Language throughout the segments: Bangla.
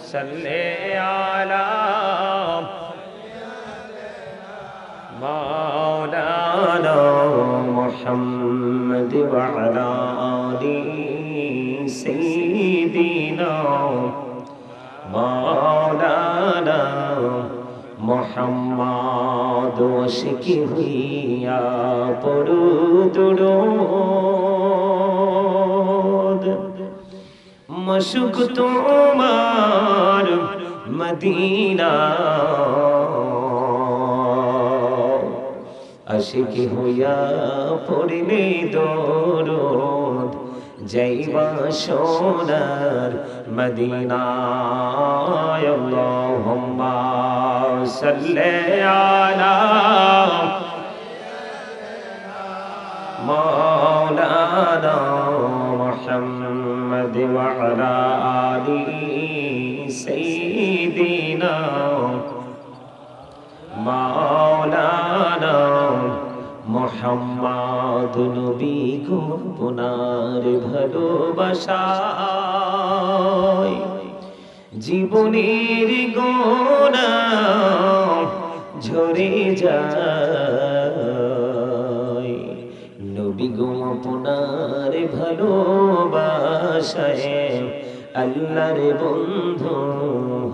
সাল্লি আলা মাওলানা মুহাম্মদ ওয়া আলা আলি সাইয়্যিদিনা মাওলানা মুহাম্মদ ওয়াশিকি হুইয়া পড়ু দুরূদ মশক তোমার মদিনা আশিকি হুইয়া পড়লে দরুদ যাইবা সোনার মদিনায় আল্লাহুম্মা সাল্লি আলা মাওলানা মুহাম্মদ ওয়া আলা আলি সাইয়্যিদিনা মাওলানা মুহাম্মদ নবী গো আপনার ভালোবাসায় জীবনের গোনা ঝরে যায় নবী গো আপনার ভালোবাসায় আল্লাহর বন্ধু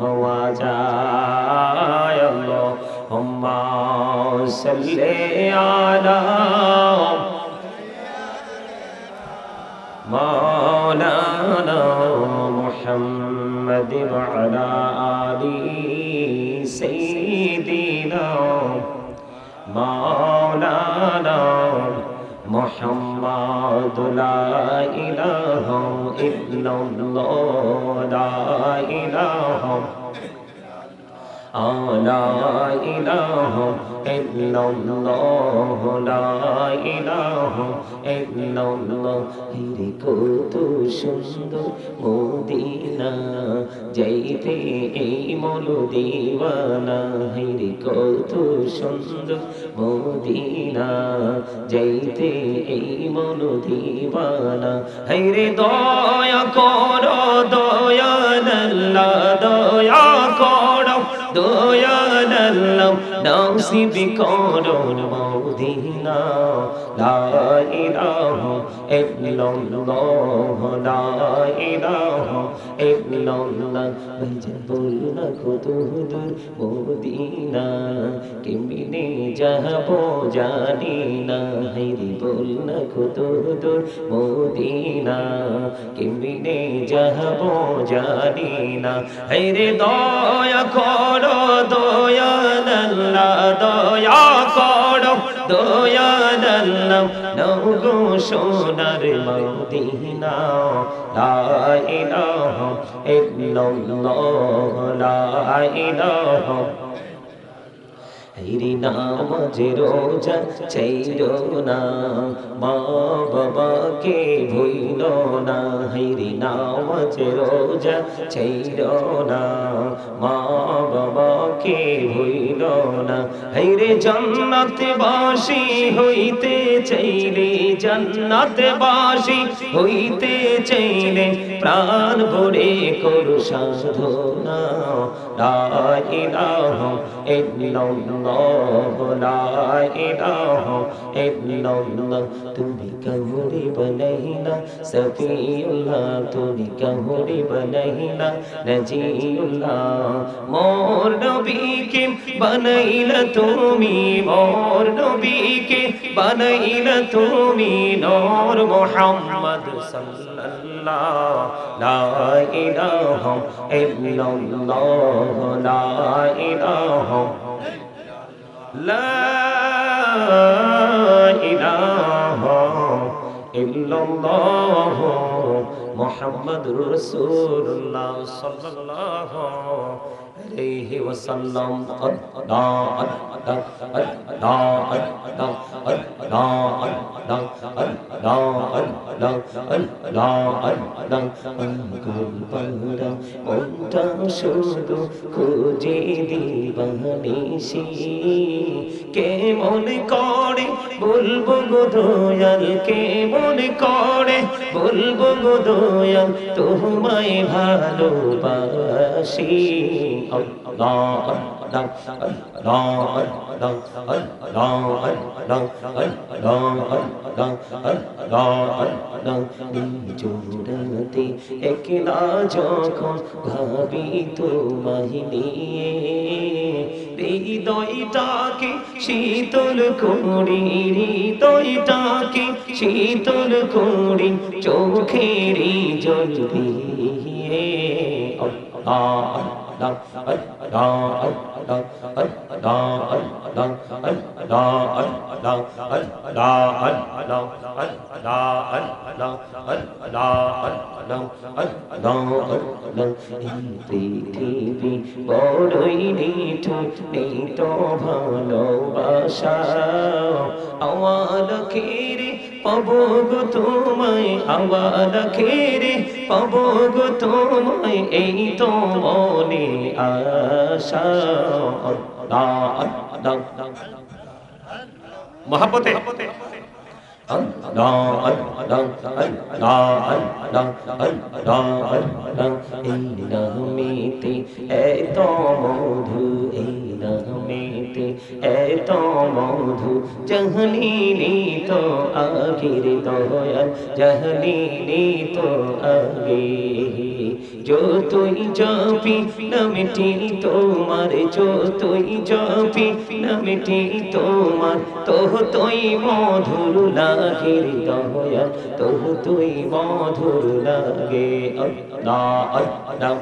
হওয়া যায় আল্লাহুম্মা সাল্লি আলা মাওলানা মুহাম্মদ ওয়া আলা আলি সাইয়্যিদিনা মাওলানা মুহাম্মদ লা ইলাহা ইল্লাল্লাহ লা ইলাহা লা ইলাহা ইল্লাল্লাহ লা ইলাহা ইল্লাল্লাহ হিরে কত সুন্দর মদিনা যাইতে এই মন দিওয়ানা হিরে কত সুন্দর মদিনা যাইতে এই মন দিওয়ানা হিরে দয়া করো দয়াল আল্লাহ দয়া করো দয়াল আল্লাহ নসিব করো মদিনা লা ইলাহা ইল্লাল্লাহ লা ইলাহা ইল্লাল্লাহ ভাইজান বলনা কত দূর মদিনা কেমনে যাব জানি না হাইরে বলনা কত দূর মদিনা কেমনে যাব জানি না হাইরে দয়া করো দয়াল আল্লাহ দয়া করো দয়াল আল্লাহ নও গো সোনার মদিনা লা ইলাহা ইল্লাল্লাহ লা ইলাহা হিরি নামাজে রোজা চাইরো না মা বাবাকে ভুইলো না হিরি নামাজে রোজা চাইরো না মা বাবাকে ভুইলো না হিরে জান্নাতে বাসী হইতে চাইলে জান্নাতে বাসী হইতে চাইলে প্রাণ ভরে করো সাধনা লা ইলাহা ইল্লাল্লাহ লা ইলাহা ইল্লাল্লাহ তুমি কাউরে বানাইলা সফিউল্লাহ তুমি কাউরে বানাইলা নজিউল্লাহ মোর নবীকে বানাইলা তুমি মোর নবীকে বানাইলা তুমি নূর মুহাম্মদ সাল্লাল্লাহ লা ইলাহা ইল্লাল্লাহ লা ইলাহা লা ইলাহা ইল্লাল্লাহ মুহাম্মাদুর রাসূলুল্লাহ সাল্লাল্লাহু আলাইহি ওয়াসাল্লাম মনটা শুধু খুঁজে দিবানিসি কেমন করে বলবো গো দয়াল কেমন করে বলবো গো দয়াল তোমায় ভালোবাসি আল্লাহ আল্লাহ আল্লাহ আল্লাহ আল্লাহ আল্লাহ আল্লাহ আল্লাহ আল্লাহ জোড়াতে একলা যখন ভাবি তোমায় নিয়ে হৃদয়টাকে শীতল করি হৃদয়টাকে শীতল করি চোখের জল দিয়ে আল্লাহ আল্লাহ আল্লাহ আল্লাহ আল্লাহ আল্লাহ আল্লাহ আল্লাহ পৃথিবী বড়ই নিঠুর নেই তো ভালোবাসা আমার খেরে পাবো গো তোমায় আমার খেরে পাবো গো তোমায় এই তো মনে আশা মহাপতে নামেতে এত মধু এই নামেতে এত মধু জাহলিনি তো আগের দয়াল জাহলিনি তো আগে যতই জপি নামটি তোমার যতই জপি নামটি তোমার তোই মধুর লাগে দয়াল তোই মধুর লাগে আল্লাহ আল্লাহ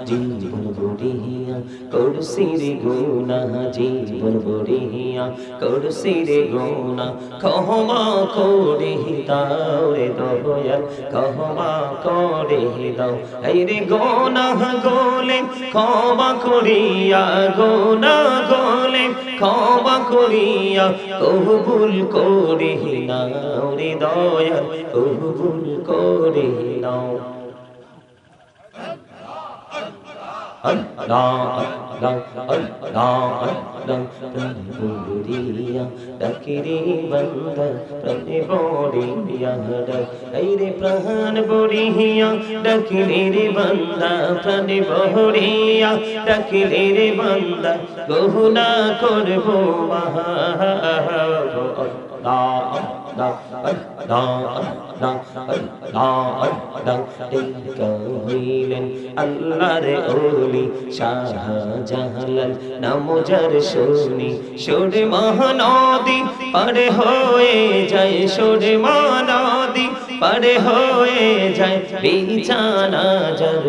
জীবন বড়িয়া করছির গুনা জীবন বড়িয়া করছির গুনা ক্ষমা করে দাও রে দয়াল ক্ষমা করে দাও এই রে গোনা গোলে ক্ষমা করিয়া গোনা গোলে ক্ষমা করিয়া কবুল করে নাও রে দয়াল কবুল করে নাও আল্লাহ আল্লাহ আল্লাহ আল্লাহ বড়িয়া ডাকিরে বান্দা প্রাণে বড়িয়া এই রে প্রাণ বড়িয়া ডাকিরে রে বান্দা প্রাণে বড়িয়া ডাকিরে রে বান্দা গহনা করব আল্লাহর ওলি শাহজালাল নামজার শুনি সুর মহানদী পারে হয়ে যায় সুর মহানদী পারে হয়ে যায় বিছানা যার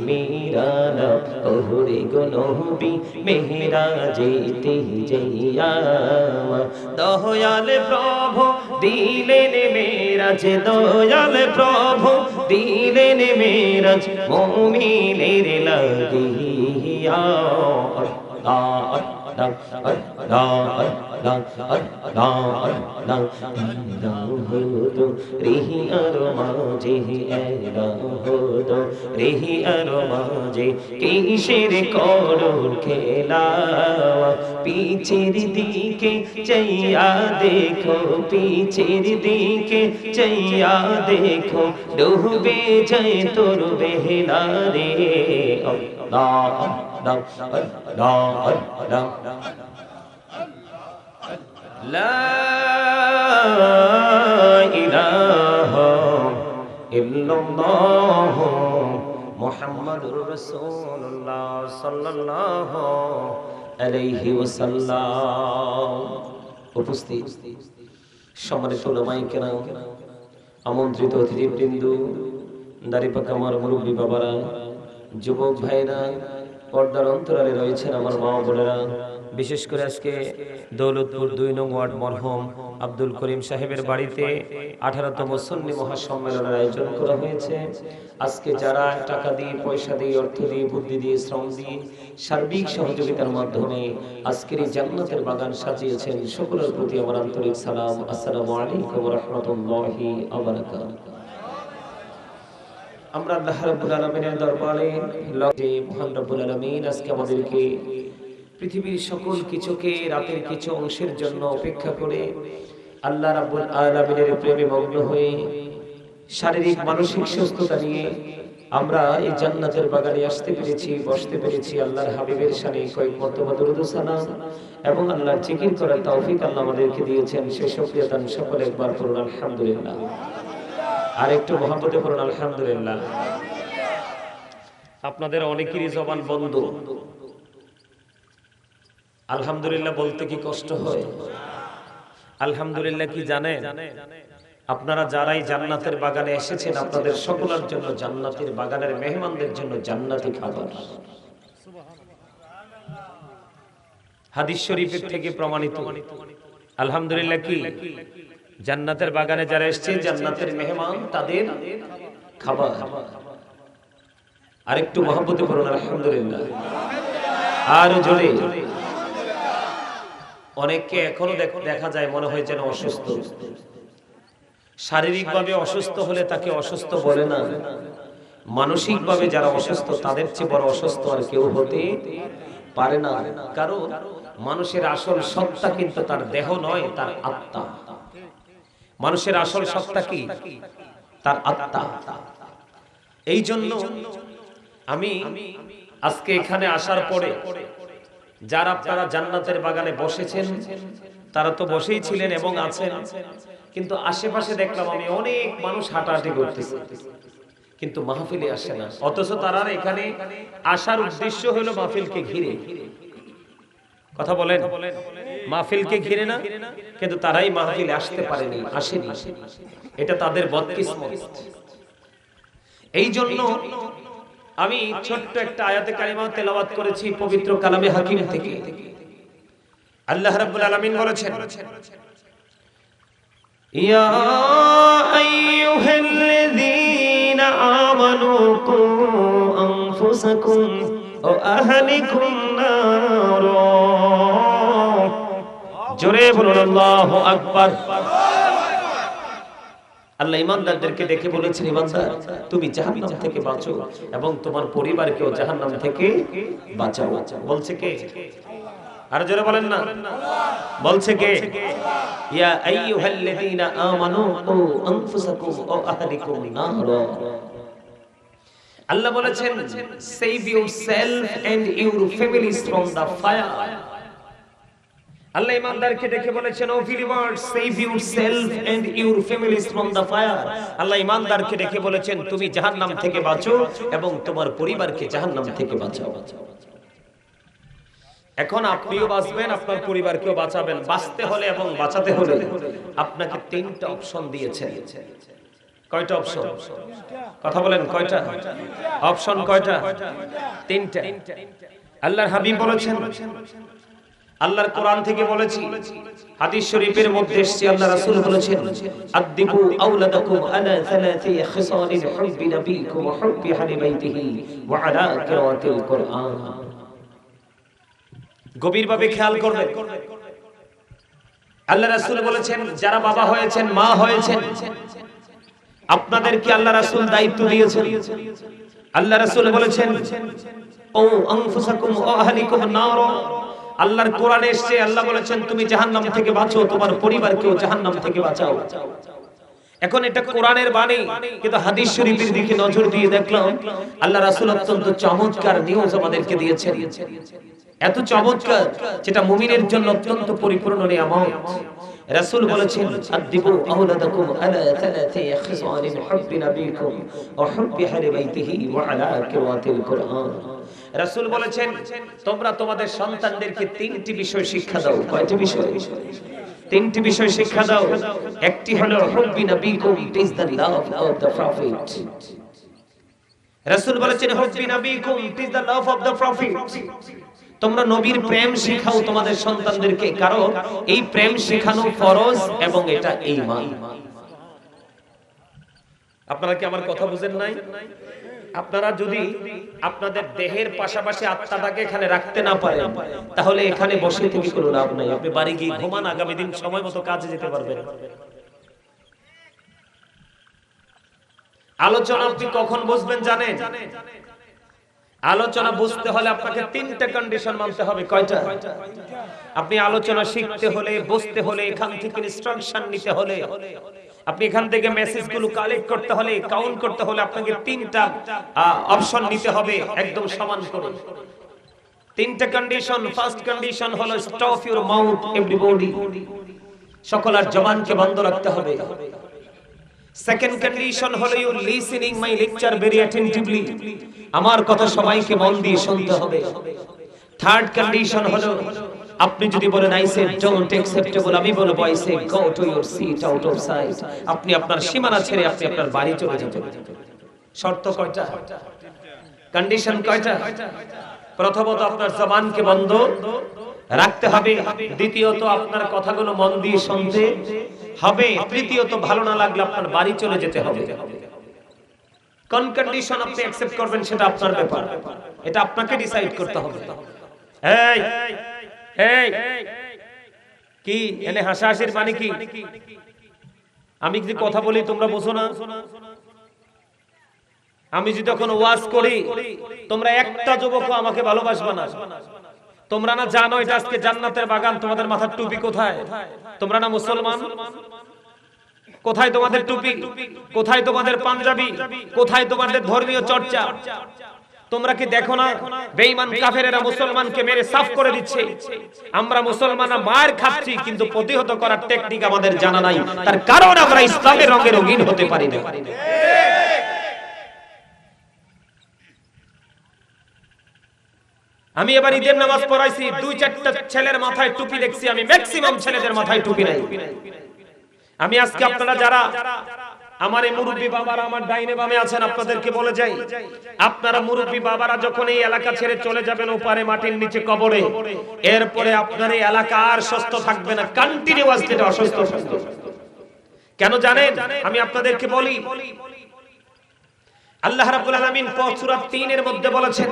মেহরা ওরে গনবি মেহরা যেতে যাইয়া দয়াল প্রভু দিলেন মেরাজ দয়াল প্রভু দিলেন মেরাজ মুমিনের লাগিয়া রেহি আর মাঝে রেহি আর মাঝে কিসের করুর খেলা পিছের দিকে চাইয়া দেখো পিছের দিকে চাইয়া দেখো ডুবে যায় তোর বেহলা রে আল্লাহ لا إله إلا الله محمد رسول الله صلى الله عليه وسلم উপস্থিত সম্মানিত উলামায়ে কেরাম আমন্ত্রিত অতিথিবৃন্দ দাড়িপাকা আমার মুরব্বী বাবারা যুবক ভাইরা পর্দার অন্তরালে রয়েছেন আমার মা বোনেরা বিশেষ করে আজকে দৌলতপুর 2 নং ওয়ার্ড মরহুম আব্দুল করিম সাহেবের বাড়িতে 18তম সুন্নি মহাসম্মেলনের আয়োজন করা হয়েছে। আজকে যারা টাকা দিয়ে পয়সা দিয়ে অর্থ দিয়ে বুদ্ধি দিয়ে শ্রম দিয়ে সার্বিক সহযোগিতার মাধ্যমে আজকের এই জান্নাতের বাগান সাজিয়েছেন সকলের প্রতি আমার আন্তরিক সালাম। আসসালামু আলাইকুম ওয়া রাহমাতুল্লাহি ওয়া বারাকাতুহু। আমরা আল্লাহ রাব্বুল আলামিনের দরবারে যে মহান রব্বুল আলামিন আজকে আমাদেরকে পৃথিবীর সকল কিছুকে রাতের কিছু অংশের জন্য অপেক্ষা করে আল্লাহ রাব্বুল আলামিনের প্রেমে মগ্ন হয়ে শারীরিক মানসিক সুস্থতা নিয়ে আমরা এই জান্নাতের বাগানে আসতে পেরেছি, বসতে পেরেছি। আল্লাহর হাবিবের শানে কয়েক মর্তবা দরুদ ও সালাম এবং আল্লাহর জিকির করার তৌফিক আল্লাহ আমাদেরকে দিয়েছেন। সেই শুকরিয়া দান সকলে একবার পড়ুন আলহামদুলিল্লাহ। আর একটু মহব্বতে পড়ুন আলহামদুলিল্লাহ। আপনাদের অনেকেরই জবান বন্ধ, আলহামদুলিল্লাহ বলতে কি কষ্ট হয়? আলহামদুলিল্লাহ কি জানেন? আপনারা যারাই জান্নাতের বাগানে এসেছেন, আপনাদের সকলের জন্য জান্নাতের বাগানের মেহমানদের জন্য জান্নাতি খাবার। হাদিস শরীফের থেকে প্রমাণিত। আলহামদুলিল্লাহ কি জান্নাতের বাগানে যারা এসেছে, জান্নাতের মেহমান তাদের খাবার। আরেকটু মহব্বতে পড়ুন আলহামদুলিল্লাহ। আর জোরে। অনেককে এখনো দেখা যায় মনে হয় যেন অসুস্থ। শারীরিকভাবে অসুস্থ হলে তাকে অসুস্থ বলে না, মানসিকভাবে যারা অসুস্থ তাদের চেয়ে বড় অসুস্থ আর কেউ হতে পারে না। কারণ মানুষের আসল সত্তা কিন্তু তার দেহ নয়, তার আত্মা। মানুষের আসল সত্তা কি? তার আত্মা। এই জন্য আমি আজকে এখানে আসার পরে যারা আপনারা জান্নাতের বাগানে বসেছেন, তারা তো বসেই ছিলেন এবং আছেন, কিন্তু আশেপাশে দেখলাম আমি অনেক মানুষ হাঁটাহাঁটি করতেছে, কিন্তু মাহফিলে আসে না। অথচ তারা এখানে আসার উদ্দেশ্য হলো মাহফিলকে ঘিরে। কথা বলেন, মাহফিলকে ঘিরে না, কিন্তু তারাই মাহফিলে আসতে পারেনি, আসেনি। এটা তাদের বদকিসমত। এই জন্য আমি ছোট্ট একটা আয়াতে কারিমা তেলাওয়াত করেছি পবিত্র কালামে হাকিম থেকে। আল্লাহ রাব্বুল আলামিন বলেছেন, ইয়া আইয়ুহাল্লাযীনা আমানু কু আনফুসাকুম ওয়া আহলিকুম নার। জোরে বলুন আল্লাহু আকবার। আল্লাহ ঈমানদারদেরকে দেখে বলেছেন, ঈমানদার তুমি জাহান্নাম থেকে বাঁচো এবং তোমার পরিবারকেও জাহান্নাম থেকে বাঁচাও। বলছে কে? আর জোরে বলেন না, বলছে কে? ইয়া আইয়ুহাল্লাযীনা আমানু কু আনফুসাকুম ওয়া আহলিকুম নার। আল্লাহ বলেছেন, save yourself and your families from the fire. আল্লাহ ঈমানদারকে দেখে বলেছেন, O believers, save yourself and your families from the fire. আল্লাহ ঈমানদারকে দেখে বলেছেন, তুমি জাহান্নাম থেকে বাঁচো এবং তোমার পরিবারকে জাহান্নাম থেকে বাঁচাও। এখন আপনিও বাঁচবেন, আপনার পরিবারকেও বাঁচাবেন। বাঁচতে হলে এবং বাঁচাতে হলে আপনাকে তিনটা অপশন দিয়েছেন। কয়টা অপশন? কথা বলেন, কয়টা অপশন? কয়টা? তিনটা। আল্লাহর হাবিব বলেছেন, আল্লাহর কোরআন থেকে বলেছি, হাদিস শরীফের মধ্যে এসেছে, আল্লাহ রাসূল বলেছেন, আদিবু আওলাদাকুম আলা সালাসি খিসালিন হুব্বি নবিকুম ওয়া হুব্বি আহলি বাইতিহি ওয়া আলা কিরাআতিল কুরআন। গভীরভাবে খেয়াল করবেন। আল্লাহ রাসূল বলেছেন, যারা বাবা হয়েছেন, মা হয়েছেন, আপনাদেরকে আল্লাহ রাসূল দায়িত্ব দিয়েছেন। আল্লাহ রাসূল বলেছেন, ও আনফুসাকুম ওয়া আহলিকুম নার। আল্লাহর কোরআনে এসেছে, আল্লাহ বলেছেন, তুমি জাহান্নাম থেকে বাঁচো, তোমার পরিবারকেও জাহান্নাম থেকে বাঁচাও। এখন এটা কোরআনের বাণী, কিন্তু হাদিস শরীফের দিকে নজর দিয়ে দেখলাম আল্লাহ রাসূল অত্যন্ত চমৎকার নিউজ আমাদেরকে দিয়েছেন। এত চমৎকার, যেটা মুমিনের জন্য অত্যন্ত পরিপূর্ণ নিয়ামত। রাসূল বলেছেন, আদিবু আওলাদাকুম আলা সালাসি খিসালিন হুব্বি নবিকুম ওয়া হুব্বি আহলি বাইতিহি ওয়া আলা কিরাআতিল কুরআন। রাসূল বলেছেন, তোমরা তোমাদের সন্তানদেরকে তিনটি বিষয় শিক্ষা দাও। কয়টি বিষয়? তিনটি বিষয় শিক্ষা দাও। একটি হলো হুব্বি নবিকুম, it is the love of the prophet. রাসূল বলেছেন, হুব্বি নবিকুম, it is the love of the prophet. তোমরা নবীর প্রেম শিখাও তোমাদের সন্তানদেরকে, কারণ এই প্রেম শেখানো ফরজ এবং এটা ঈমান। আপনারা কি আমার কথা বুঝেন নাই? আপনারা যদি আপনাদের দেহের পাশাপাশি আত্মাটাকে এখানে রাখতে না পারেন, তাহলে এখানে বসে থেকে কোনো লাভ নাই। আপনি বাড়ি গিয়ে ঘুমান, আগামী দিন সময় মতো কাজে যেতে পারবেন। আলোচনা আপনি কখন বুঝবেন জানেন? আলোচনা বুঝতে হলে আপনাকে তিনটা কন্ডিশন মানতে হবে। কয়টা? আপনি আলোচনা শিখতে হলে, বুঝতে হলে, এখান থেকে ইনস্ট্রাকশন নিতে হলে, আপনি এখান থেকে মেসেজগুলো কালেক্ট করতে হলে, কাউন্ট করতে হলে আপনাকে তিনটা অপশন নিতে হবে একদম সমান করে। তিনটা কন্ডিশন। ফার্স্ট কন্ডিশন হলো স্টপ ইউর মাউথ এভরিবডি, সকলের জবানকে বন্ধ রাখতে হবে। সেকেন্ড কন্ডিশন হলো you listening my lecture very attentively, আমার কথা সবাইকে মন দিয়ে শুনতে হবে। থার্ড কন্ডিশন হলো আপনি যদি বলেন আই সে ডোন্ট অ্যাকসেপ্টেবল, আমি বলবো I say go to your seat out of sight, আপনি আপনার সীমানা ছেড়ে আপনি আপনার বাড়ি চলে যাবেন। শর্ত কয়টা? কন্ডিশন কয়টা? প্রথমত আপনার জবানকে বন্ধ রাখতে হবে, দ্বিতীয়ত আপনার কথাগুলো মন দিয়ে শুনতে হবে, তৃতীয়ত ভালো না লাগলে আপনার বাড়ি চলে যেতে হবে। কোন কন্ডিশন আপনি অ্যাকসেপ্ট করবেন সেটা আপনার ব্যাপার, এটা আপনাকে ডিসাইড করতে হবে। এই এই কি এনে হাসাহাসির মানে কি? আমি যদি কথা বলি তোমরা বুঝো না? আমি যদি এখন ওয়াজ করি তোমরা একটা যুবক আমাকে ভালোবাসবে না। তোমরা না জানো এটা আজকে জান্নাতের বাগান, তোমাদের মাথার টুপি কোথায়? তোমরা না মুসলমান? কোথায় তোমাদের টুপি? কোথায় তোমাদের পাঞ্জাবি? কোথায় তোমাদের ধর্মীয় চর্চা? তোমরা কি দেখো না বেঈমান কাফেরেরা মুসলমানকে মেরে সাফ করে দিচ্ছে? আমরা মুসলমানরা মার খাচ্ছি কিন্তু প্রতিহত করার টেকনিক আমাদের জানা নাই, তার কারণ আমরা ইসলামের রঙে রঙিন হতে পারি না। আমি এবার ঈদের নামাজ পড়াইছি, দুই চারটা ছেলের মাথায় টুপি দেখছি, আমি ম্যাক্সিমাম ছেলেদের মাথায় টুপি নাই। আমি আজকে আপনারা যারা আমার এই মুরব্বী বাবারা আমার ডাইনে বামে আছেন আপনাদেরকে বলে যাই, আপনারা মুরব্বী বাবারা যখন এই এলাকা ছেড়ে চলে যাবেন ওপারে মাটির নিচে কবরে, এরপরে আপনার এই এলাকা আর সুস্থ থাকবে না, কন্টিনিউয়াসলি এটা অসুস্থ। কেন জানেন? আমি আপনাদেরকে বলি, আল্লাহ রাব্বুল আলামিন সূরা ৩ এর মধ্যে বলেছেন,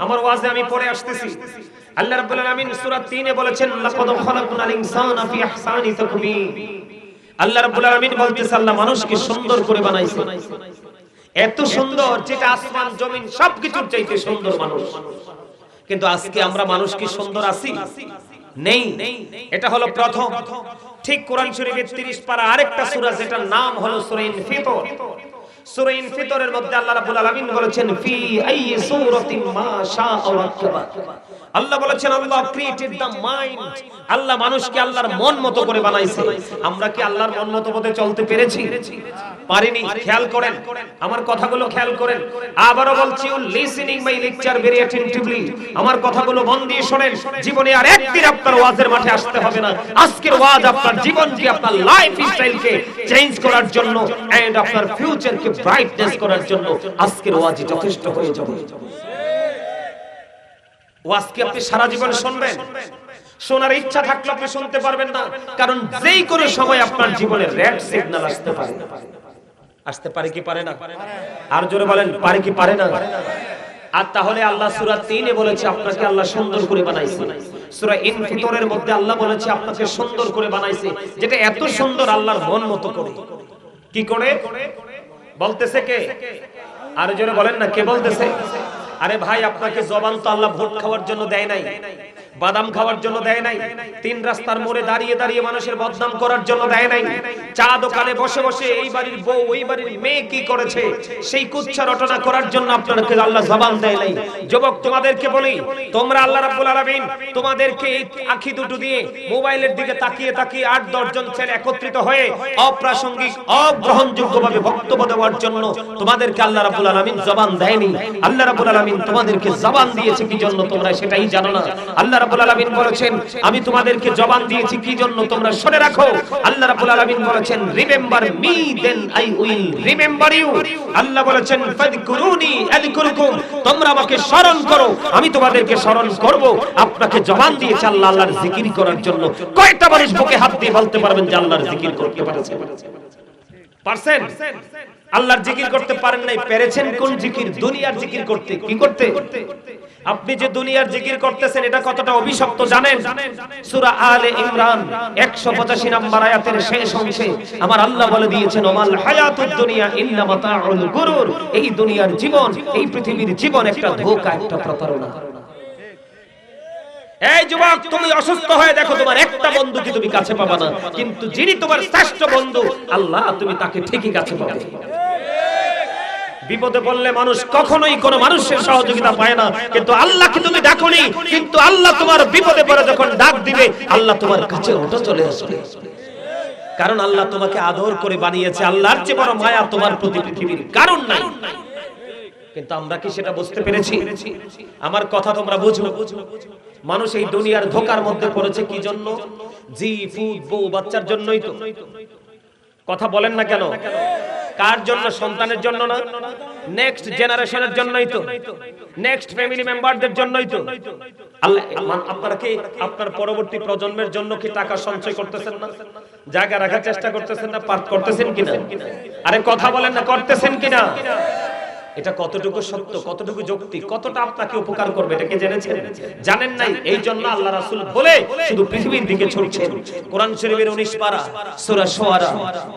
আমার ওয়াজে আমি পড়ে আসতেছি, আল্লাহ রাব্বুল আলামিন সূরা ৩ এ বলেছেন লাকাদ খালাকনাল ইনসানা ফি আহসানি তাকবীর। আল্লাহ রাব্বুল আলামিন বলতেছে আল্লাহ মানুষকে সুন্দর করে বানাইছে, এত সুন্দর যেটা আসমান জমিন সবকিছুর চাইতে সুন্দর মানুষ। কিন্তু আজকে আমরা মানুষ কি সুন্দর আছি? নেই। এটা হলো প্রথম। ঠিক কোরআন শরীফের ৩০ পারা আরেকটা সূরা যেটার নাম হলো সূরা ইনফিতর। সূরা ইনফিতরের মধ্যে আল্লাহ রাব্বুল আলামিন বলেছেন ফি আইয়ি সূরাতিন মা শাআ রাক্কাবা। আল্লাহ বলেছেন আল্লাহ ক্রিয়েটেড দ্য মাইন্ড, আল্লাহ মানুষকে আল্লাহর মন মতো করে বানাইছে। আমরা কি আল্লাহর মন মতো পথে চলতে পেরেছি? পারিনি। খেয়াল করেন আমার কথাগুলো, খেয়াল করেন। আবারো বলছি you listening my lecture very attentively, আমার কথাগুলো মন দিয়ে শুনেন। জীবনে আর একদিন আপনার ওয়াজের মাঠে আসতে হবে না। আজকের ওয়াজ আপনার জীবনকে, আপনার লাইফ স্টাইলকে চেঞ্জ করার জন্য এন্ড আপনার ফিউচারকে ব্রাইটনেস করার জন্য আজকের ওয়াজই যথেষ্ট হয়ে যাবে। ওয়াজকে আপনি সারা জীবন শুনবেন, শোনার ইচ্ছা থাকলে আপনি শুনতে পারবেন না, কারণ যেই কোনো সময় আপনার জীবনে রেড সিগন্যাল আসতে পারে। আসতে পারে কি পারে না? আর জোরে বলেন, পারে কি পারে না? আর তাহলে আল্লাহ সূরা ৩ এ বলেছে আপনাকে আল্লাহ সুন্দর করে বানাইছে। সূরা ইনফিতরের মধ্যে আল্লাহ বলেছে আপনাকে সুন্দর করে বানাইছে, যেটা এত সুন্দর আল্লাহর মন মতো করে। কি করে বলতেছে কে? আর জোরে বলেন না, কে বলতেছে? আরে ভাই আপনাকে জবান তো আল্লাহ ভোট খাওয়ার জন্য দেয় নাই, বাদাম খাওয়ার জন্য দেয় নাই, তিন রাস্তার মোড়ে দাঁড়িয়ে দাঁড়িয়ে মানুষের বদনাম করার জন্য দেয় নাই, চা দোকানে বসে বসে এই বাড়ির বউ ওই বাড়ির মেয়ে কি করেছে সেই কুচ্ছা রটনা করার জন্য আপনাকে আল্লাহ জবান দেয় নাই। যুবক তোমাদেরকে বলি, তোমরা আল্লাহ রাব্বুল আলামিন তোমাদেরকে এই আঁখি দুটো দিয়ে মোবাইলের দিকে তাকিয়ে তাকিয়ে ৮-১০ জন ছেলে একত্রিত হয়ে অপ্রাসঙ্গিক অগ্রহণযোগ্যভাবে বক্তব্য দেওয়ার জন্য তোমাদেরকে আল্লাহ রাব্বুল আলামিন জবান দেয়নি। আল্লাহ রাব্বুল আলামিন তোমাদেরকে জবান দিয়েছে কি জন্য তোমরা সেটাই জানো না। আল্লাহ রাব্বুল আলামিন বলেছেন আমি তোমাদেরকে জবান দিয়েছি কি জন্য তোমরা শুনে রাখো। আল্লাহ রাব্বুল আলামিন বলেছেন remember me then I will remember you. আল্লাহ বলেছেন ফাযকুরুনি আযকুরকুম, তোমরা আমাকে স্মরণ করো আমি তোমাদেরকে স্মরণ করব। আপনাকে জবান দিয়েছে আল্লাহ আল্লাহর জিকির করার জন্য। কয়টা মানুষ বুকে হাত দিয়ে বলতে পারবেন যে আল্লাহর জিকির করতে পারছেন? পারছেন? আল্লাহর জিকির করতে পারেন নাই, পেরেছেন কোন জিকির? দুনিয়ার জিকির করতে। কি করতে? আপনি যে দুনিয়ার জিকির করতেছেন এটা কতটা অভিশপ্ত জানেন? সূরা আলে ইমরান 185 নম্বর আয়াতের শেষ অংশে আমার আল্লাহ বলে দিয়েছেন, ওমাল হায়াতুদ দুনিয়া ইল্লা মাতাউল গুরুর। এই দুনিয়ার জীবন, এই পৃথিবীর জীবন একটা ধোঁকা, একটা প্রতারণা। এই যুবক, তুমি অসুস্থ হয়ে দেখো, তোমার একটা বন্ধু কি তুমি কাছে পাবা না, কিন্তু যিনি তোমার শ্রেষ্ঠ বন্ধু আল্লাহ, তুমি তাকে ঠিকই কাছে পাবে। বিপদে পড়লে মানুষ কখনোই কোনো মানুষের সহযোগিতা পায় না, কিন্তু আল্লাহকে তুমি ডাকোনি, কিন্তু আল্লাহ তোমার বিপদে পড়ে যখন ডাক দিবে আল্লাহ তোমার কাছে ওটা চলে আসবে। কারণ আল্লাহ তোমাকে আদর করে বানিয়েছে, আল্লাহর চেয়ে বড় মায়া তোমার প্রতি পৃথিবীর কারণ নাই। কিন্তু আমরা কি সেটা বুঝতে পেরেছি? আমার কথা তোমরা বুঝো। মানুষ এই দুনিয়ার ধোঁকার মধ্যে পড়েছে কি জন্য? জি ফুড বউ বাচ্চার জন্যই তো। কথা বলেন না কেন? কার জন্য? সন্তানের জন্য না, নেক্সট জেনারেশনের জন্যই তো, নেক্সট ফ্যামিলি মেম্বারদের জন্যই তো। আল্লাহ, আপনারা কি আপনার পরবর্তী প্রজন্মের জন্য কি টাকা সঞ্চয় করতেছেন না? জায়গা রাখার চেষ্টা করতেছেন না? পার্ট করতেছেন কিনা? আরে কথা বলেন না, করতেছেন কিনা? এটা কতটুকু সত্য, কতটুকু যৌক্তিক, কতটা আপনাকে উপকার করবে এটা কি জেনেছেন? জানেন নাই। এই জন্য আল্লাহ রাসূল বলে শুধু পৃথিবীর দিকে ছুটছেন। কোরআন শরীফের 19 পারা সূরা শুআরা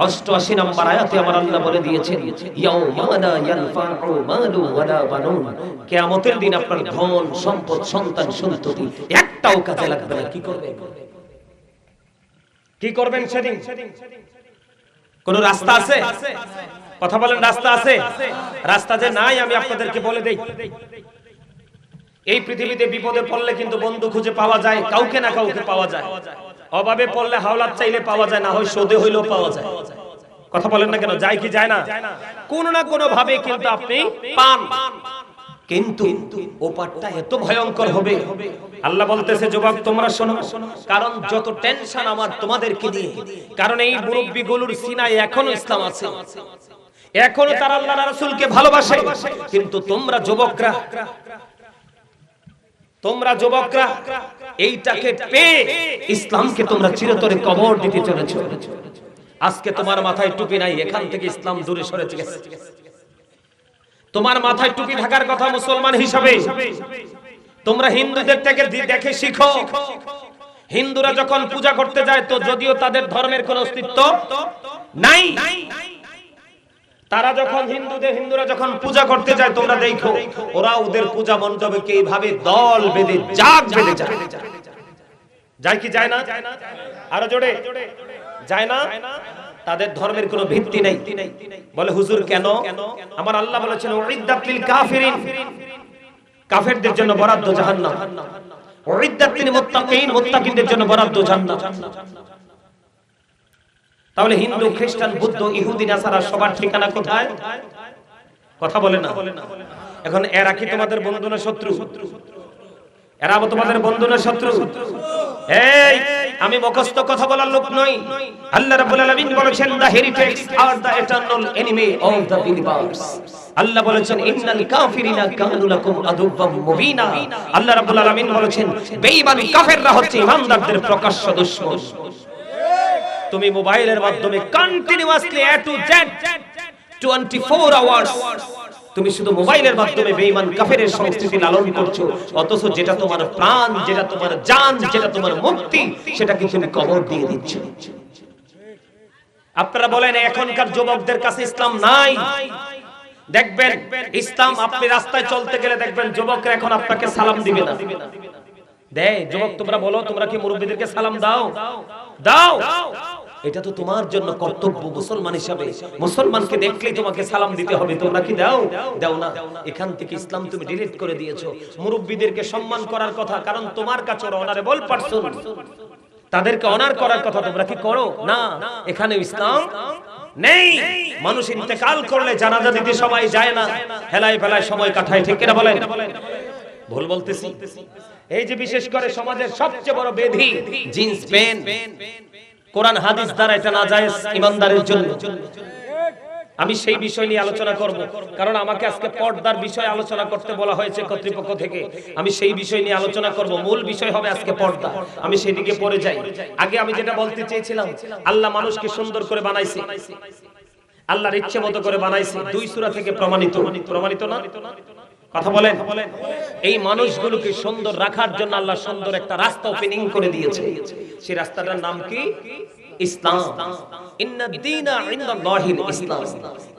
88 নম্বর আয়াতে আমার আল্লাহ বলে দিয়েছেন, ইয়াউমা লা ইয়ানফাউ মালু ওয়ালা বানুন। কিয়ামতের দিন আপনার ধন সম্পদ সন্তান সন্ততি একটাও কাজে লাগবে না। কি করবেন? কি করবেন সেদিন? কোন রাস্তা আছে? কথা বলেন, রাস্তা আছে? রাস্তা যে নাই আমি আপনাদেরকে বলে দেই। এই পৃথিবীতে বিপদে পড়লে কিন্তু বন্ধু খুঁজে পাওয়া যায়, কাউকে না কাউকে পাওয়া যায়। অভাবে পড়লে হাওলাত চাইলে পাওয়া যায়, না হয় সোদে হইলেও পাওয়া যায়। কথা বলেন না কেন? যায় কি যায় না? কোন না কোন ভাবে কিন্তু আপনি পান। কিন্তু ওপারটা এত ভয়ঙ্কর হবে, আল্লাহ বলতেছে যুবক তোমরা শোনো, কারণ যত টেনশন আমার তোমাদেরকে নিয়ে, কারণ এই মুরব্বিগুলোর সিনায় এখনো ইসলাম আছে, এখনো তারা আল্লাহর রাসূলকে ভালোবাসে। কিন্তু তোমরা যুবকরা এইটাকে পেয়ে ইসলামকে তোমরা চিরতরে কবর দিতে চলেছো। আজকে তোমার মাথায় টুপি নাই, এখান থেকে ইসলাম দূরে সরে গেছে। তোমার মাথায় টুপি থাকার কথা মুসলমান হিসাবে। তোমরা হিন্দুদের থেকে দেখে শিখো। হিন্দুরা যখন পূজা করতে যায় তো যদিও তাদের ধর্মের কোনো অস্তিত্ব নাই, তারা যখন হিন্দুরা যখন পূজা করতে যায় তোমরা দেখো ওরা ওদের পূজা মণ্ডপে এইভাবে দল বেঁধে জাগ বেঁধে যায়। যায় কি যায় না? আরো জোরে যায় না? তাদের ধর্মের কোনো ভিত্তি নাই। বলে হুজুর কেন? আমার আল্লাহ বলেছেন উইদ্দাত লিল কাফিরিন, কাফেরদের জন্য বরাদ্দ জাহান্নাম। উইদ্দাত লিল মুত্তাকিন, মুত্তাকিনদের জন্য বরাদ্দ জান্নাত। তাহলে হিন্দু, খ্রিস্টান, বুদ্ধ, ইহুদি, নাসারা সবার ঠিকানা কোথায়? কথা বলে না। এখন এরা কি তোমাদের বন্ধু না শত্রু? এরা তোমাদের বন্ধু না শত্রু? এই আমি মুখস্থ কথা বলার লোক নই। আল্লাহ রাব্বুল আলামিন বলেছেন the heretics are the eternal enemy of the believers। আল্লাহ বলেছেন ইন্নাল কাফিরিনা কানু লাকুম আদুওয়াম মুবিনা। আল্লাহ রাব্বুল আলামিন বলেছেন বেঈমান কাফেররা হচ্ছে ঈমানদারদের প্রকাশ্য দুশমন। তুমি মোবাইলের মাধ্যমে continuously A to Z 24 hours তুমি শুধু মোবাইলের মাধ্যমে বেঈমান কাফেরের সংস্কৃতি লালন করছো, অথচ যেটা তোমার প্রাণ, যেটা তোমার জান, যেটা তোমার মুক্তি, সেটাকে তুমি কবর দিয়ে দিচ্ছ। আপনারা বলেন এখনকার যুবকদের কাছে ইসলাম নাই। দেখবেন ইসলাম, আপনি রাস্তায় চলতে গেলে দেখবেন যুবকরা এখন আপনাকে সালাম দিবে না। দেয় যুবক, তোমরা বলো তোমরা কি মুরব্বিদেরকে সালাম দাও? দাও। এটা তো তোমার জন্য কর্তব্য মুসলমান হিসাবে। মুসলমানকে দেখলেই তোমাকে সালাম দিতে হবে, তোমরা কি দাও? দাও না। এখান থেকে ইসলাম তুমি ডিলিট করে দিয়েছো। মুরব্বিদেরকে সম্মান করার কথা, কারণ তোমার কাছে ওরা অনারেবল পারসন, তাদেরকে অনার করার কথা, তোমরা কি করো না? এখানে ইসলাম নেই। মানুষ ইন্তেকাল করলে জানাজা দিতে সবাই যায় না, হেলায় ফেলায় সময় কাটায়। ঠিক কিনা বলেন? ভুল বলতেছি? এই যে বিশেষ করে সমাজের সবচেয়ে বড় ব্যাধি জিন্স প্যান্ট, কোরআন হাদিস দ্বারা এটা নাজায়েজ ঈমানদারের জন্য। আমি সেই বিষয় নিয়ে আলোচনা করব, কারণ আমাকে আজকে পর্দার বিষয়ে আলোচনা করতে বলা হয়েছে কর্তৃপক্ষ থেকে। আমি সেই বিষয় নিয়ে আলোচনা করব, মূল বিষয় হবে আজকে পর্দা। আমি সেদিকে পড়ে যাই। আগে আমি যেটা বলতে চেয়েছিলাম, আল্লাহ মানুষকে সুন্দর করে বানাইছে, আল্লাহর ইচ্ছে মতো করে বানাইছে। 2 সূরা থেকে প্রমাণিত না? কথা বলেন। এই মানুষগুলোকে সুন্দর রাখার জন্য আল্লাহ সুন্দর একটা রাস্তা ওপেনিং করে দিয়েছে। সেই রাস্তাটার নাম কি? ইসলাম। ইন্নাদ দীনা ইনদাল্লাহিল ইসলাম।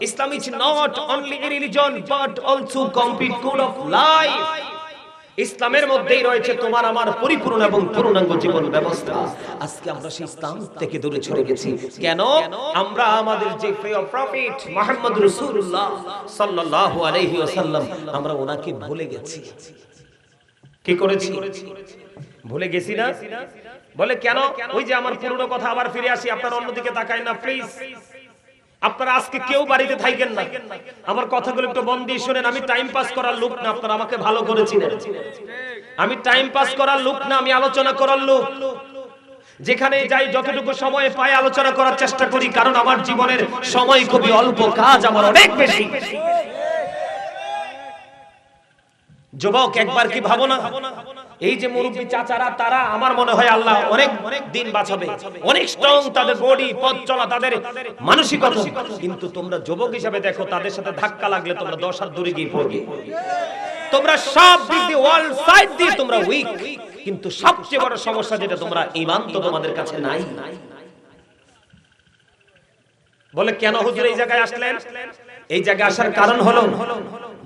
ইসলাম is not only a religion but also complete code of life. ইসলামের মধ্যেই রয়েছে তোমার আমার পরিপূর্ণ এবং পূর্ণাঙ্গ জীবন ব্যবস্থা। আজকে আমরা সেই ইসলাম থেকে দূরে সরে গেছি। কেন? আমরা আমাদের যে প্রিয় প্রফেট মুহাম্মদ রাসূলুল্লাহ সাল্লাল্লাহু আলাইহি ওয়াসাল্লাম, আমরা ওনাকে ভুলে গেছি। কি করেছি? ভুলে গেছি না? বলে কেন? ওই যে আমার পুরনো কথা আবার ফিরে আসি, আপনারা অন্যদিকে তাকায় না প্লিজ। আপনারা আজকে কেউ বাড়িতে থাকেন না, আমার কথাগুলো একটু মন দিয়ে শুনেন। আমি টাইম পাস করার লোক না, আপনারা আমাকে ভালো করে চিনেন। আমি টাইম পাস করার লোক না, আমি আলোচনা করার লোক। যেখানে যাই যতটুকু সময় পাই আলোচনা করার চেষ্টা করি, কারণ আমার জীবনের সময় খুবই অল্প, কাজ আমার অনেক বেশি। যুবক একবার কি ভাবো না, এই যে মুরব্বী চাচারা, তারা আমার মনে হয় আল্লাহ অনেক দিন বাঁচাবে, অনেক স্ট্রং তাদের বডি, পথ চলা, তাদের মানসিকতা। কিন্তু তোমরা যুবক হিসাবে দেখো, তাদের সাথে ধাক্কা লাগলে তোমরা 10 হাত দূরে গিয়ে পড়বে। তোমরা সব দিক দিয়ে ওয়াল সাইড দিয়ে তোমরা উইক, কিন্তু সবচেয়ে বড় সমস্যা যেটা, তোমরা ঈমান তো তোমাদের কাছে নাই। বলে কেন হুজুর এই জায়গায় আসলেন? এই জায়গায় আসার কারণ হলো,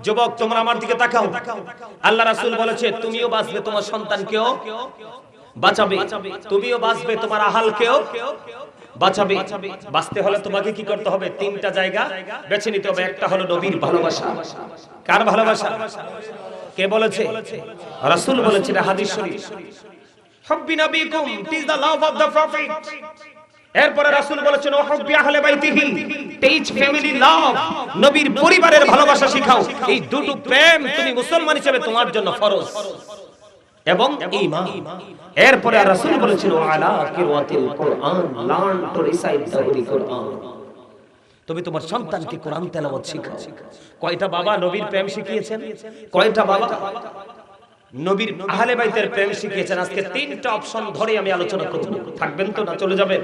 যুবক তোমরা আমার দিকে তাকাও। আল্লাহ রাসূল বলেছে তুমিও বাঁচবে, তোমার সন্তানকেও বাঁচাবে, তুমিও বাঁচবে, তোমার আহালকেও বাঁচাবে। বাঁচতে হলে তোমাকে কি করতে হবে? 3টা জায়গা বেছে নিতে হবে। একটা হলো নবীর ভালোবাসা। কার ভালোবাসা? কে বলেছে? রাসূল বলেছে, হাদিস শরীফ। হুব্বি নবীকুম, it is the love of the prophet. এরপরে রাসূল বলেছেন ওয়াহুব্বি আহলে বাইতিহি, টিচ ফ্যামিলি লাভ, নবীর পরিবারের ভালোবাসা শিখাও। এই দুটো প্রেম তুমি মুসলমান হিসেবে তোমার জন্য ফরজ এবং ঈমান। এরপরে রাসূল বলেছেন ওয়ালা কিরাতিল কুরআন, learn to recite the holy Quran. তুমি তোমার সন্তানকে কোরআন তেলাওয়াত শিখাও। কয়টা বাবা নবীর প্রেম শিখিয়েছেন? কয়টা বাবা নবীর আহলে বাইতের প্রেম শিখিয়েছেন? আজকে 3টা অপশন ধরে আমি আলোচনা করব। থাকবেন তো না চলে যাবেন?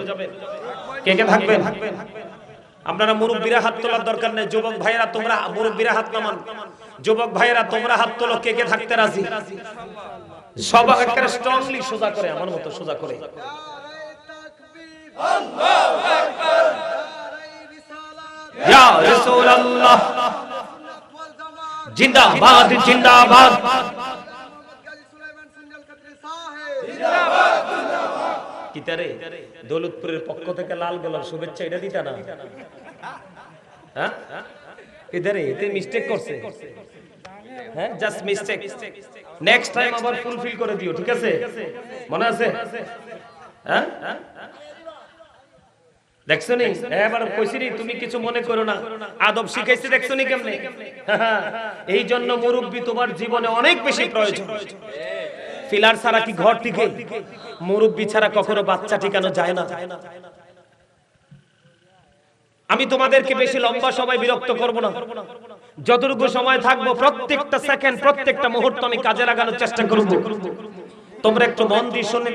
কে কে থাকবেন? আপনারা মুরব্বিরা হাত তোলার দরকার নেই। যুবক ভাইয়েরা তোমরা মুরব্বিরা হাত নামান। যুবক ভাইয়েরা তোমরা হাত তোলো, কে কে থাকতে রাজি? সবাই একেবারে স্ট্রংলি সোজা করে, আমার মতো সোজা করে। আল্লাহু আকবার, ইয়া রাসূলুল্লাহ, জিন্দাবাদ জিন্দাবাদ, কিতারে দৌলতপুরের পক্ষ থেকে লাল গোলাপ শুভেচ্ছা এটা দিতা না? হ্যাঁ কিতারে এতে মিস্টেক করছে, হ্যাঁ জাস্ট মিস্টেক। নেক্সট টাইম আবার ফুলফিল করে দিও, ঠিক আছে? মনে আছে? হ্যাঁ দেখছো নি? এবার কইছি নি তুমি কিছু মনে করো না, আদব শিখাইছি, দেখছো নি কেমনে? এই জন্য মুরব্বি তোমার জীবনে অনেক বেশি প্রয়োজন। ফিলার ছাড়া কি ঘর টিকে? মুরব্বি ছাড়া কখনো বাচ্চা টিকানো যায় না। আমি তোমাদেরকে বেশি লম্বা সময় বিরক্ত করব না। যতটুকু সময় থাকবো প্রত্যেকটা সেকেন্ড, প্রত্যেকটা মুহূর্ত আমি কাজে লাগানোর চেষ্টা করব। তোমরা একটু মন দিয়ে শুনে।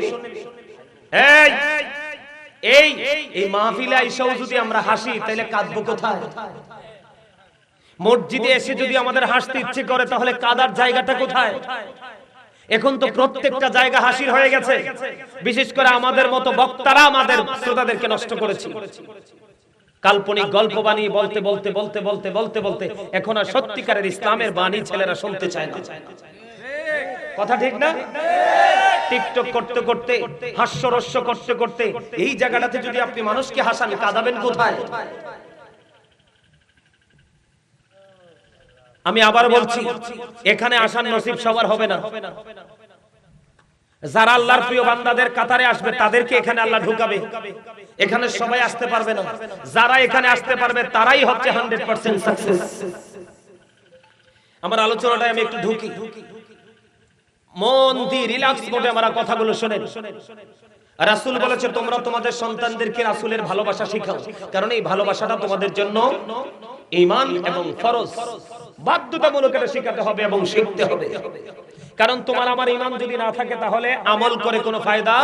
এই মাহফিলে এসেও যদি আমরা হাসি, তাহলে কাঁদবো কোথায়? মসজিদে এসে যদি আমাদের হাসতে ইচ্ছে করে, তাহলে কাঁদার জায়গাটা কোথায়? এখন তো প্রত্যেকটা জায়গা হাসির হয়ে গেছে। বিশেষ করে আমাদের মতো বক্তারা আমাদের শ্রোতাদেরকে নষ্ট করেছে। কাল্পনিক গল্প বানিয়ে বলতে বলতে বলতে বলতে বলতে বলতে এখন আর সত্যিকারের ইসলামের বাণী ছেলেরা শুনতে চায় না। কথা ঠিক না? টিকটক করতে করতে, হাস্যরস্য করতে করতে, এই জায়গাটাতে যদি আপনি মানুষকে হাসান, কাঁদাবেন কোথায়? আমি আবার বলছি, এখানে আসার নসিব সবার হবে না। যারা আল্লাহর প্রিয় বান্দাদের কাতারে আসবে, তাদেরকে এখানে আল্লাহ ঢুকাবে। এখানে সবাই আসতে পারবে না। যারা এখানে আসতে পারবে, তারাই হচ্ছে 100% সাকসেস। আমার আলোচনাটায় আমি একটু ঢুকি, মন দিয়ে রিল্যাক্স মোডে আমার কথাগুলো শুনেন। রাসূল বলেছে তোমরা তোমাদের সন্তানদেরকে রাসূলের ভালোবাসা শিখাও, কারণ এই ভালোবাসাটা তোমাদের জন্য ঈমান এবং ফরজ বাধ্যতামূলক এটা শিখাতে হবে এবং শিখতে হবে। কারণ তোমার আমার ঈমান যদি না থাকে তাহলে আমল করে কোনো ফায়দা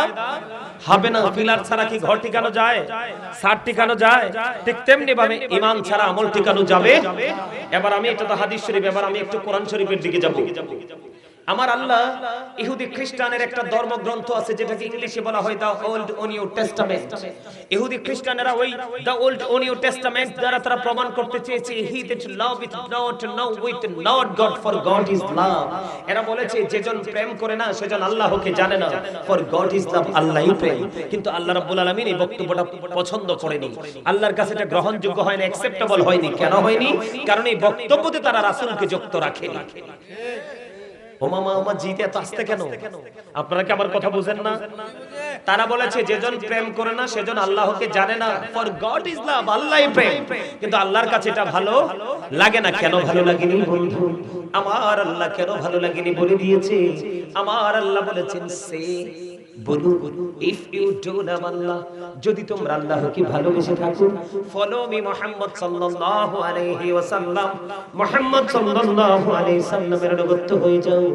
হবে না। পিলার ছাড়া কি ঘর টিকানো যায়? ছাদ টিকানো যায়? ঠিক তেমনি ভাবে ঈমান ছাড়া আমল টিকানো যাবে। এবার আমি এটা তো হাদিস শরীফ, এবার আমি একটু কোরআন শরীফের দিকে যাব। আমার আল্লাহ ইহুদি খ্রিস্টানের একটা ধর্মগ্রন্থ আছে যেটাকে ইংলিশে বলা হয় দা ওল্ড ও নিউ টেস্টামেন্ট। ইহুদি খ্রিস্টানেরা ওই দা ওল্ড ও নিউ টেস্টামেন্ট দ্বারা তারা প্রমাণ করতে চেয়েছে he that love with not now with not God for God is love. এরা বলেছে যেজন প্রেম করে না সেজন আল্লাহকে জানে না, ফর গড ইজ লাভ, আল্লাহই প্রেম। কিন্তু আল্লাহ রাব্বুল আলামিন এই বক্তব্যটা পছন্দ করেনি, আল্লাহর কাছে এটা গ্রহণযোগ্য হয়নি, অ্যাকসেপ্টেবল হয়নি। কেন হয়নি? কারণ এই বক্তব্যতে তারা রাসূলকে যুক্ত রাখেনি। ও মামা আমার জিতে এত আসতে কেন? আপনারা কি আমার কথা বুঝেন না? তারা বলেছে যেজন প্রেম করে না সেজন আল্লাহকে জানে না, ফর গড ইজ লাভ, আল্লাহই প্রেম। কিন্তু আল্লাহর কাছে এটা ভালো লাগে না। কেন ভালো লাগেনি বন্ধু? আমার আল্লাহ কেন ভালো লাগেনি বলে দিয়েছে। আমার আল্লাহ বলেছেন সে বলু ইফ ইউ ডু লাভ আল্লাহ, যদি তোমরা আল্লাহকে ভালোবেসে থাকো, ফলো মি মুহাম্মদ সাল্লাল্লাহু আলাইহি ওয়াসাল্লাম, মুহাম্মদ সাল্লাল্লাহু আলাইহি সাল্লামের অনুগত হয়ে যাও,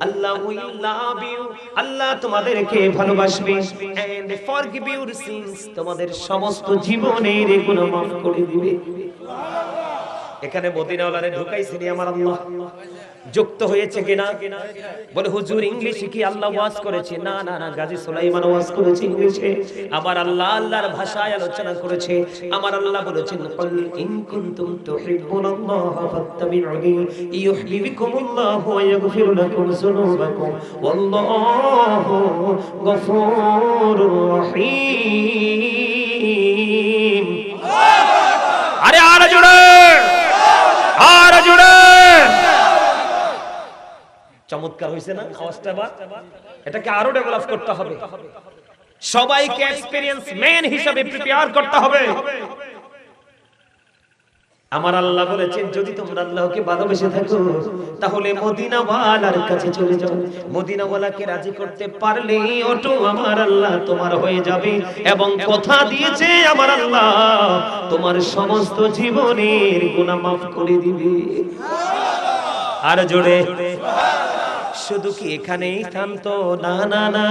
আল্লাহ উইল লাভ ইউ, আল্লাহ তোমাদেরকে ভালোবাসবে, এন্ড ফরগিভ ইউর সিনস, তোমাদের সমস্ত জীবনের গুনাহ মাফ করে দিবে। এখানে মদিনাওয়ালারে ঢুকাইছেন আমার আল্লাহ, যুক্ত হয়েছে কিনা? বলে হুজুর ইংলিশে কি আল্লাহ ওয়াজ করেছে? না না না, গাজী সুলাইমান ওয়াজ করেছে ইংলিশে। আমার আল্লাহ আল্লাহর ভাষায় আলোচনা করেছে। আমার আল্লাহ বলেছেন কুল ইন কুনতুম তুহিব্বুনাল্লাহ ফাত্তাবিউনি ইউহিব্বুকুমুল্লাহু ওয়া ইয়াগফির লাকুম যুনুবাকুম ওয়াল্লাহু গফুরুর রহিম। আরে আর জোরে, আর জোরে। চমৎকার হইছে না আওয়াজটা? এটাকে আরো ডেভেলপ করতে হবে, সবাইকে এক্সপেরিয়েন্স ম্যান হিসেবে প্রিপেয়ার করতে হবে। আমার আল্লাহ বলেছেন যদি তোমরা আল্লাহকে ভালোবেসে থাকো তাহলে মদিনাওয়ালার কাছে চলে যাও। মদিনাওয়ালাকে রাজি করতে পারলে ওটো আমার আল্লাহ তোমার হয়ে যাবে, এবং কথা দিয়েছে আমার আল্লাহ তোমার সমস্ত জীবনের গুনাহ মাফ করে দিবে। আর জোরে। শুধু কি এখানেই থামতো? না না না,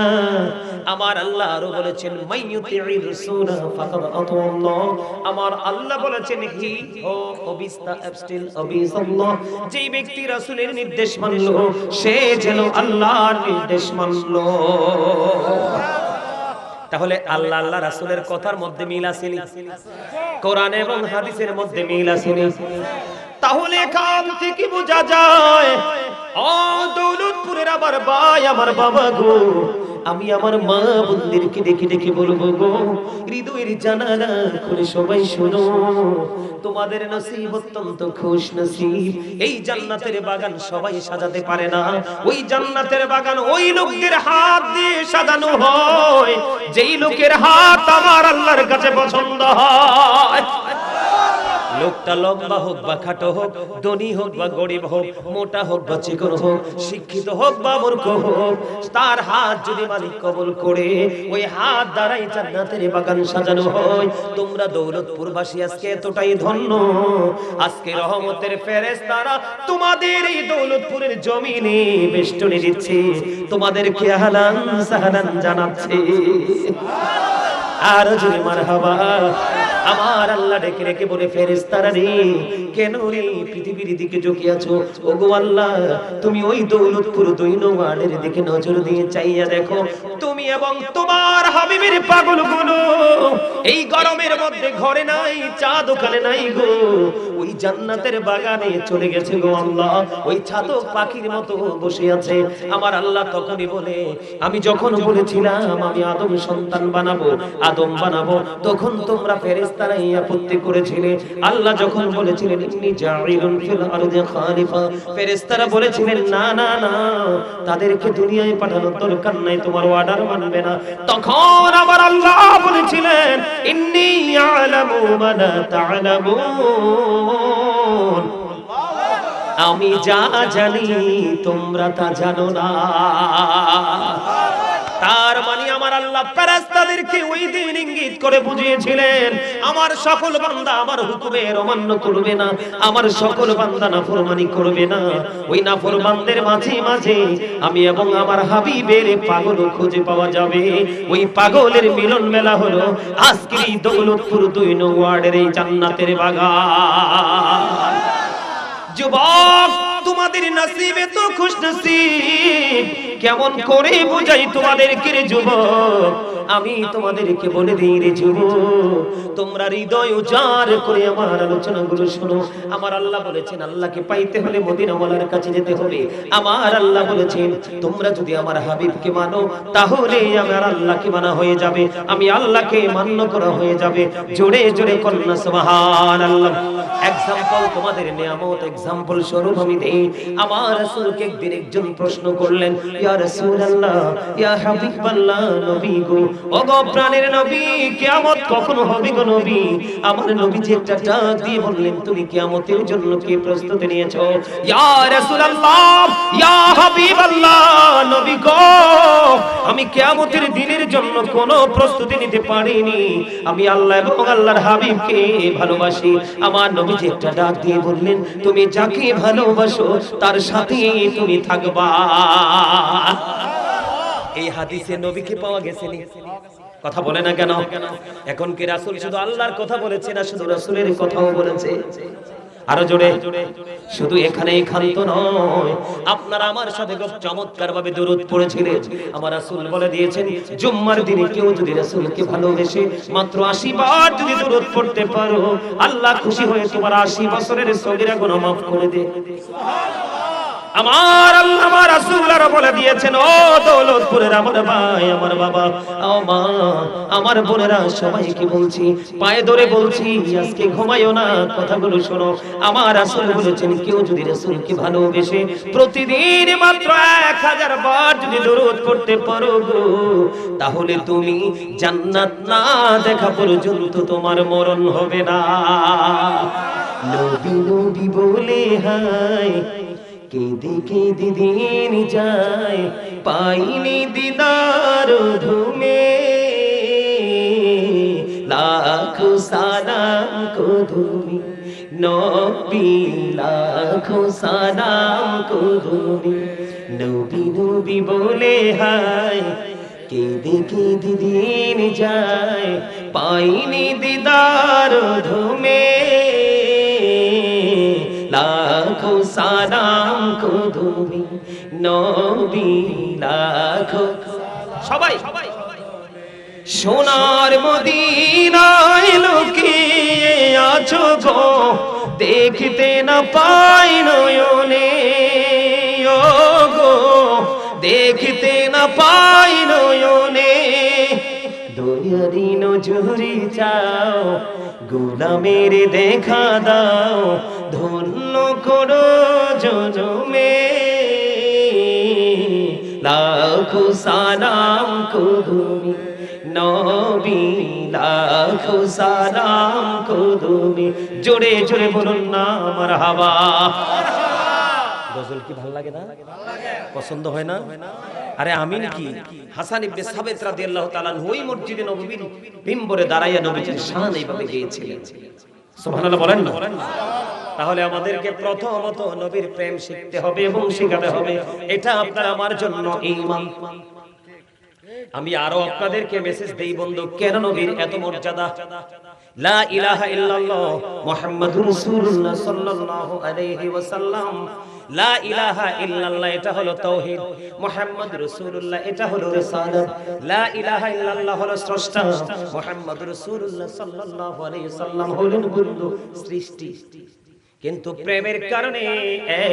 আমার আল্লাহ আরো বলেছেন মাইয়ুতির রাসূলা ফাকাদ আতাল্লাহ। আমার আল্লাহ বলেছেন হি হো অবিস্তা অ্যাবস্টিল অবিসাল্লাহ, যেই ব্যক্তি রাসূলের নির্দেশ মানলো সে যেন আল্লাহর নির্দেশ মানলো। তাহলে আল্লাহ আল্লাহ রাসূলের কথার মধ্যে মিল আছে নি? কোরআন এবং হাদিসের মধ্যে মিল আছে নি? তাহলে কাল থেকে বোঝা যায় ও দৌলতপুরের আবার ভাই, আমার বাবা গো, আমি আমার মা বোনদেরকে দেখে দেখে বলবো গো, হৃদয়ের জানালা খুলে সবাই শোনো, তোমাদের নসিব অত্যন্ত খুশ নসিব। এই জান্নাতের বাগান সবাই সাজাতে পারে না। ওই জান্নাতের বাগান ওই লোকদের হাত দিয়ে সাজানো হয় যেই লোকের হাত আমার আল্লাহর কাছে পছন্দ হয়। লোকটা লম্বা হোক বা খাটো হোক, ধনী হোক বা গরিব হোক, মোটা হোক বা চিকন হোক, শিক্ষিত হোক বা মূর্খ হোক, তার হাত যদি মালিক কবুল করে ওই হাত দ্বারাই জান্নাতের বাগান সাজানো হয়। তোমরা দৌলতপুরবাসী আজকে এতটাই ধন্য, আজকে রহমতের ফেরেশতারা তোমাদের এই দৌলতপুরের জমিনে বেষ্টনী দিচ্ছে, তোমাদেরকে আহলান সাহলান জানাচ্ছে। আর যদি মারহাবা। আমার আল্লাহ ডেকে রেখে বলে ফেরেশতারা রে, কেন রে পৃথিবীর দিকে ঝুঁকিয়ে আছো? ওগো আল্লাহ, তুমি ওই দৌলতপুর 2 নম্বরের দিকে নজর দিয়ে চাইয়া দেখো, তুমি এবং তোমার হাবিবের পাগলগুলো এই গরমের মধ্যে ঘরে নাই, চা দোকানে নাই গো, ওই জান্নাতের বাগানে চলে গেছে গো আল্লাহ, ওই ছাতক পাখির মতো বসে আছে। আমার আল্লাহ তখনই বলে, আমি যখন বলেছিলাম আমি আদম সন্তান বানাবো, আদম বানাবো, তখন তোমরা ফেরেশতারা আপত্তি করেছিলে। আল্লাহ যখন বলেছিলেন ইন্নী জাইলুন ফিল আরদি খালিফা, ফেরেশতারা বলেছিলেন না না না, তাদেরকে দুনিয়ায় পাঠানোর দরকার নাই, তোমার অর্ডার মানবে না। তখন আমার আল্লাহ বলেছিলেন ইন্নী আ'লামু মা লা তা'লামুন, আমি যা জানি তোমরা তা জানো না। তার মানে আমার আল্লাহ ফেরেশতাদেরকে ওই দিন ইঙ্গিত করে বুঝিয়েছিলেন, আমার সকল বান্দা আমার হুকুমের অমান্য করবে না, আমার সকল বান্দা নাফরমানি করবে না। ওই নাফরমানদের মাঝে মাঝে আমি এবং আমার হাবিবের পাগল খুঁজে পাওয়া যাবে। ওই পাগলের মিলন মেলা হলো আজকের এই দৌলতপুর 2 নং ওয়ার্ডের এই জান্নাতের বাগান। যুবক, তোমাদের নসিবে তো খুশনসিব, কেমন করে বুঝাই তোমাদেরকে রে যুবক? আমি তোমাদেরকে বলে দিই রে যুবক, তোমরা হৃদয় উজাড় করে আমার আলোচনাগুলো শোনো। আমার আল্লাহ বলেছেন, আল্লাহকে পাইতে হলে মদিনাওয়ালার কাছে যেতে হবে। আমার আল্লাহ বলেছেন, তোমরা যদি আমার হাবিবকে মানো তাহলে আমার আল্লাহকে মানা হয়ে যাবে, আমি আল্লাহকে মান্য করা হয়ে যাবে। জোরে জোরে কন্যা সুবহানাল্লাহ। এক্সাম্পল তোমাদের নিয়ামত এক্সাম্পল স্বরূপ আমি দেই। আমার রাসূলকে একদিন একজন প্রশ্ন করলেন, ইয়া রাসূলুল্লাহ, ইয়া হাবিবাল্লাহ, নবী গো, ও গো প্রাণের নবী, কিয়ামত কখন হবে গো নবী? আমার নবীজি একটা ডাক দিয়ে বললেন, তুমি কিয়ামতের জন্য কি প্রস্তুতি নিয়েছো? ইয়া রাসূলুল্লাহ, ইয়া হাবিবাল্লাহ, নবী গো, আমি কিয়ামতের দিনের জন্য কোনো প্রস্তুতি নিতে পারিনি। আমি আল্লাহ এবং আল্লাহর হাবিবকে ভালোবাসি। আমার নবীজি একটা ডাক দিয়ে বললেন, তুমি যাকে ভালোবাসো তার সাথেই তুমি থাকবা। এই হাদিসে নবীকে পাওয়া গেছে নি? কথা বলে না কেন? এখন কি রাসূল শুধু আল্লাহর কথা বলেছে না শুধু রাসূলের কথাও বলেছে? আরো জোরে। শুধু এখানে ক্ষান্ত নয়, আপনারা আমার সাথে খুব চমৎকার ভাবে দরুদ পড়েছিলেন। আমার রাসূল বলে দিয়েছেন, জুম্মার দিনে কেউ যদি রাসূলকে ভালোবেসে মাত্র 80 বার যদি দরুদ পড়তে পারো, আল্লাহ খুশি হয়ে তোমার 80 বছরের সগীরা গুনাহ মাফ করে দেয়। আমার আল্লাহ আমার রাসূল আর বলে দিয়েছেন, ও দৌলতপুরের আমার ভাই, আমার বাবা, ও মা, আমার বোনেরা, সবাইকে বলছি, পায়ে ধরে বলছি, আজকে ঘুমাইও না, কথাগুলো শোনো। আমার রাসূল বলেছেন, কেউ যদি রাসূলকে ভালোবেসে প্রতিদিন মাত্র 1000 বার যদি দরুদ পড়তে পারো গো, তাহলে তুমি জান্নাত না দেখা পর্যন্ত তোমার মরণ হবে না। নবী নবী বলে হায় কেঁদে কেঁদে দিন যায়, পাইনি দিদার ধুমে, লাখো সালাম কদমি নবী, লাখো সালাম কদমি। নবী নবী বলে হায় কেঁদে কেঁদে দিন যায়, পাইনি দিদার ধুমে, লাখো সালাম কদমি নবী, লাখো। সবাই সোনার মদিনায় লুকিয়ে আছো গো, দেখতে না পাই নয়নে, ও গো দেখতে না পাই নয়নে, দয়ারি নজরে চাও, গোলামের দেখা দাও, ধন্য করো জনমে, লাখো সালাম কদমি নবী, লাখো সালাম কদমি। জোরে জোরে বলুন না মারহাবা। গজল কি ভালো লাগে না? পছন্দ হয় না? আরে আমিন কি? হাসান ইবনে সাবিত রাদিয়াল্লাহু তাআলা ওই মসজিদে নববীর মিম্বরে দাঁড়াইয়া নবীজির শান এইভাবে গেয়েছিলেন। সুবহানাল্লাহ বলেন না? তাহলে আমাদেরকে প্রথমত নবীর প্রেম শিখতে হবে এবং শেখাতে হবে। এটা আপনার আমার জন্য ঈমান। আমি আরো আপনাদেরকে মেসেজ দেই বন্ধু, কেন নবীর এত মর্যাদা? লা ইলাহা ইল্লাল্লাহ মুহাম্মাদুর রাসূলুল্লাহ সাল্লাল্লাহু আলাইহি ওয়াসাল্লাম। লা ইলাহা ইল্লাল্লাহ এটা হলো তাওহীদ, মুহাম্মাদুর রাসূলুল্লাহ এটা হলো রিসালাত। লা ইলাহা ইল্লাল্লাহ হলো স্রষ্টা, মুহাম্মাদুর রাসূলুল্লাহ সাল্লাল্লাহু আলাইহি ওয়াসাল্লাম হলেন বন্ধু সৃষ্টি। কিন্তু প্রেমের কারণে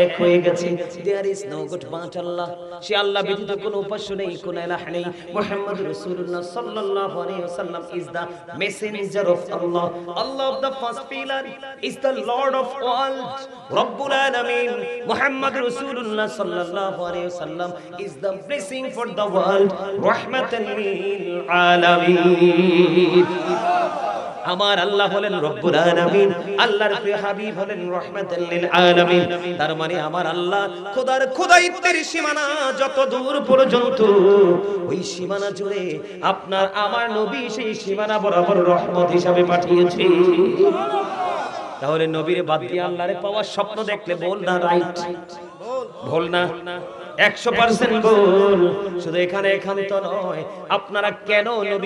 এক হয়ে গেছে। There is no God but Allah, সে আল্লাহ ব্যতীত কোনো উপাস্য নেই, কোনো ইলাহ নেই। মুহাম্মদুর রাসূলুল্লাহ সাল্লাল্লাহু আলাইহি ওয়াসাল্লাম is the messenger of Allah. Allah of the first pillar is the Lord of world, রব্বুল আলামিন। মুহাম্মদুর রাসূলুল্লাহ সাল্লাল্লাহু আলাইহি ওয়াসাল্লাম is the blessing for the world, রাহমাতান লিল আলামিন। আমার আল্লাহ হলেন রব্বুল আলামিন, আল্লাহর প্রিয় হাবিব হলেন রাহমাতাল লিল আলামিন। তার মানে আমার আল্লাহ খোদার খোদাইত্বের সীমানা যত দূর পর্যন্ত, ওই সীমানা জুড়ে আপনার আমার নবী সেই সীমানা বরাবর রহমত হিসাবে পাঠিয়েছে। তাহলে নবীর বাদ দিয়ে আল্লাহরে পাওয়ার স্বপ্ন দেখলে বল না রাইট, বল না 100% বল। শুধু এখানে এখান তো নয়, আপনারা কেন নবী